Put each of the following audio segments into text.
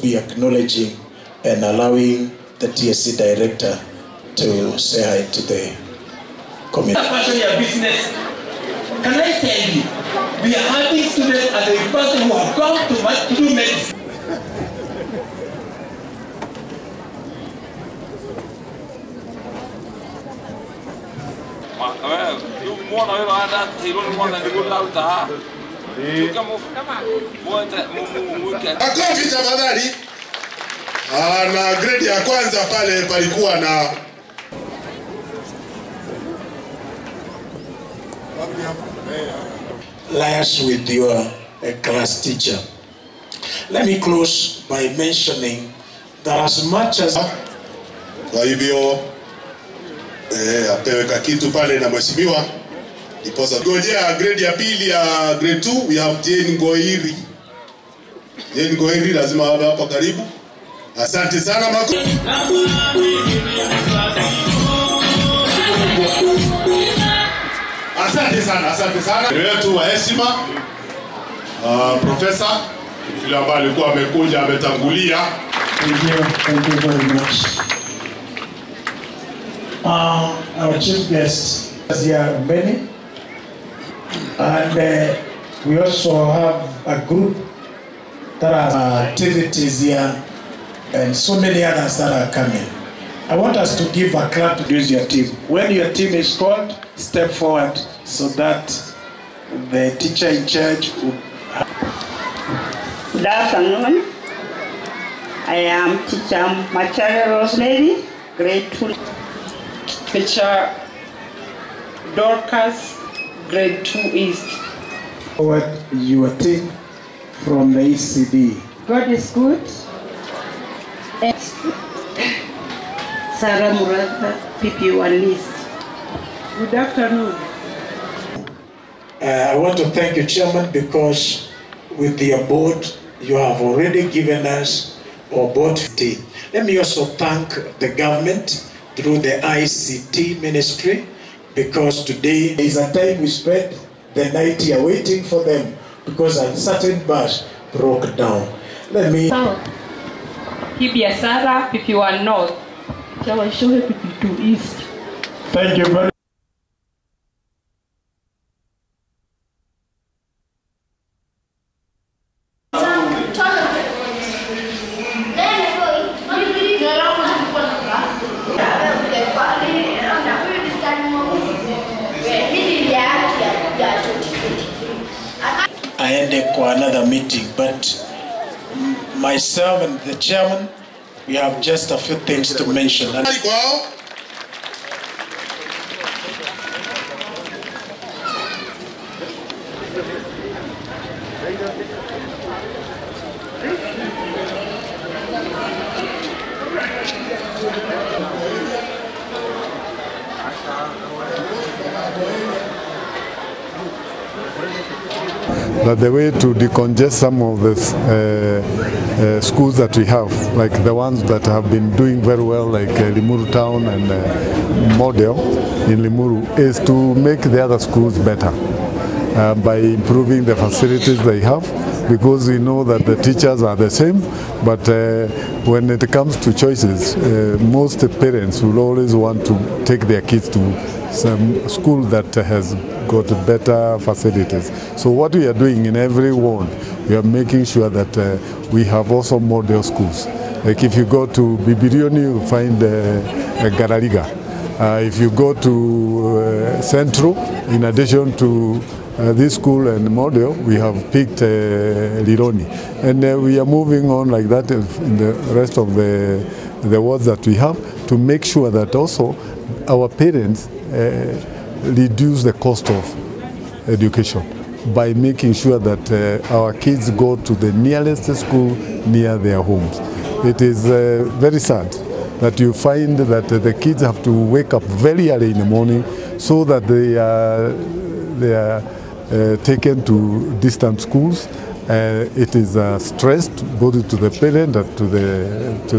Be acknowledging and allowing the TSC director to say hi to the community. Business. Can I tell you, we are having students at the university who have gone to do medicine. Makofi tafadhali. Na grade ya kwanza pale palikuwa na liaise with your class teacher. Let me close by mentioning that as much as kwa hivyo apewe kitu pale na mheshimiwa iposa ngojea grade ya pili ya grade 2 we have Jane Ngoiri. Jane Ngoiri lazima awe hapa karibu. Asante sana makofi. Asante sana, asante sana. Wetu wa heshima profesa yule ambaye alikuwa amekuja ametangulia. Thank you very much. Our chief guest is here many, and we also have a group that has activities here and so many others that are coming. I want us to give a clap to use your team. When your team is called, step forward so that the teacher in charge will. Good afternoon. I am teacher Machare Rosemary, grade 2. Teacher Dorcas, grade 2 East. Forward your team from the ECD. God is good. Sarah Murata, PP1 List. Good afternoon. I want to thank you, Chairman, because with your board, you have already given us our board 15. Let me also thank the government through the ICT ministry, because today is a time we spent the night here waiting for them because a certain bus broke down. Let me. Kibiasara, PP1 North. Chawashohe, PP2 East. Thank you very much. I ended for another meeting, but myself and the chairman, we have just a few things to mention. That the way to decongest some of the schools that we have, like the ones that have been doing very well, like Limuru Town and Model in Limuru, is to make the other schools better by improving the facilities they have, because we know that the teachers are the same, but when it comes to choices, most parents will always want to take their kids to some school that has got better facilities. So what we are doing in every ward, we are making sure that we have also model schools. Like if you go to Bibirioni, you find Garariga. If you go to Centro, in addition to this school and model, we have picked Lironi. And we are moving on like that in the rest of the wards that we have, to make sure that also our parents reduce the cost of education by making sure that our kids go to the nearest school near their homes. It is very sad that you find that the kids have to wake up very early in the morning so that they are taken to distant schools. It is stress both to the parent and to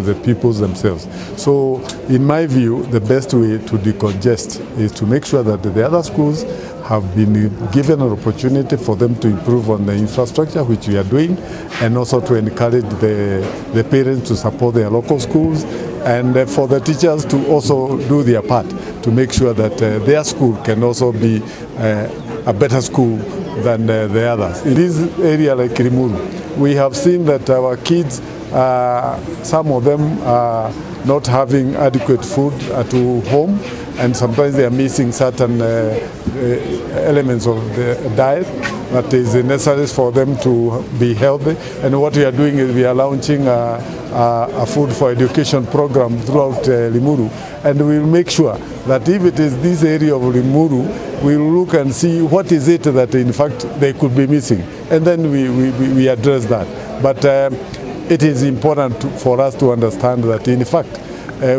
the pupils themselves. So in my view, the best way to decongest is to make sure that the other schools have been given an opportunity for them to improve on the infrastructure, which we are doing, and also to encourage the parents to support their local schools, and for the teachers to also do their part to make sure that their school can also be a better school than the others. In this area like Limuru, we have seen that our kids, some of them are not having adequate food at home, and sometimes they are missing certain elements of the diet that is necessary for them to be healthy. And what we are doing is we are launching a food for education program throughout Limuru, and we will make sure that if it is this area of Limuru, we will look and see what is it that in fact they could be missing, and then we address that. But it is important for us to understand that in fact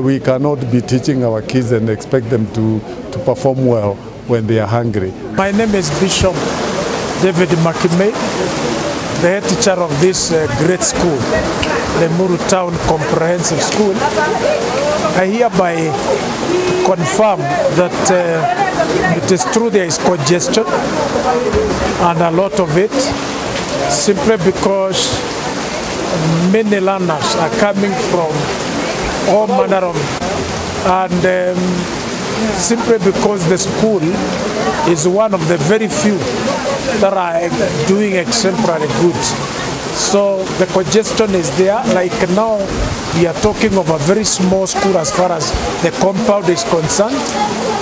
we cannot be teaching our kids and expect them to perform well when they are hungry. My name is Bishop David Makime, the head teacher of this great school, Limuru Town Comprehensive School. I hereby confirm that it is true there is congestion, and a lot of it, simply because many learners are coming from all manner of, and simply because the school is one of the very few that are doing exemplary good. So the congestion is there. Like now, we are talking of a very small school as far as the compound is concerned,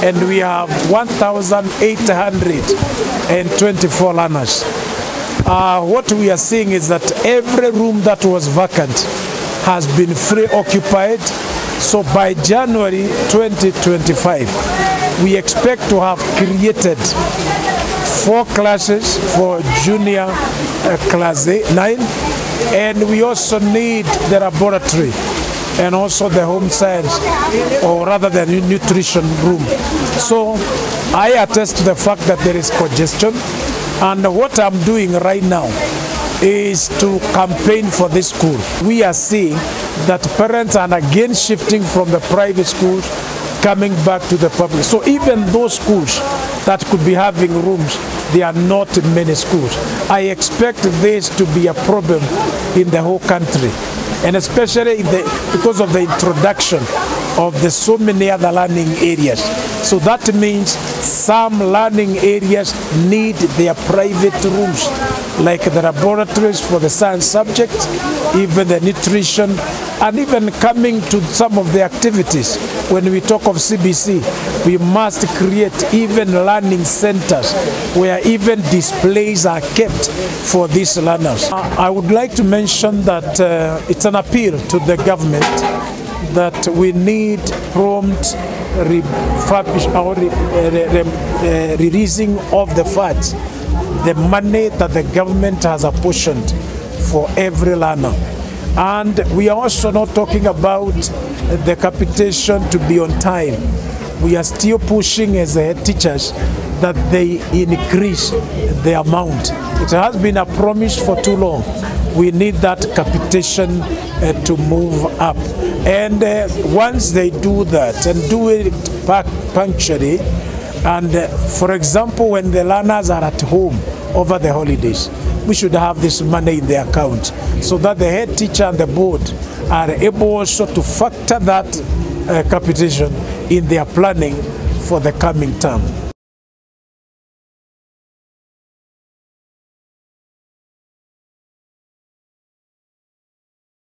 and we have 1,824 learners. What we are seeing is that every room that was vacant has been free occupied. So by January 2025, we expect to have created 4 classes for junior class 9, and we also need the laboratory and also the home science, or rather the nutrition room. So I attest to the fact that there is congestion, and what I'm doing right now is to campaign for this school. We are seeing that parents are again shifting from the private schools coming back to the public. So even those schools that could be having rooms, there are not many schools. I expect this to be a problem in the whole country, and especially because of the introduction of the so many other learning areas. So that means some learning areas need their private rooms, like the laboratories for the science subjects, even the nutrition, and even coming to some of the activities. When we talk of CBC, we must create even learning centers where even displays are kept for these learners. I would like to mention that it's an appeal to the government that we need prompt releasing of the funds, the money that the government has apportioned for every learner. And we are also not talking about the capitation to be on time. We are still pushing as head teachers that they increase the amount. It has been a promise for too long. We need that capitation to move up. And once they do that and do it punctually, and for example, when the learners are at home over the holidays, we should have this money in the account so that the head teacher and the board are able also to factor that capitation in their planning for the coming term.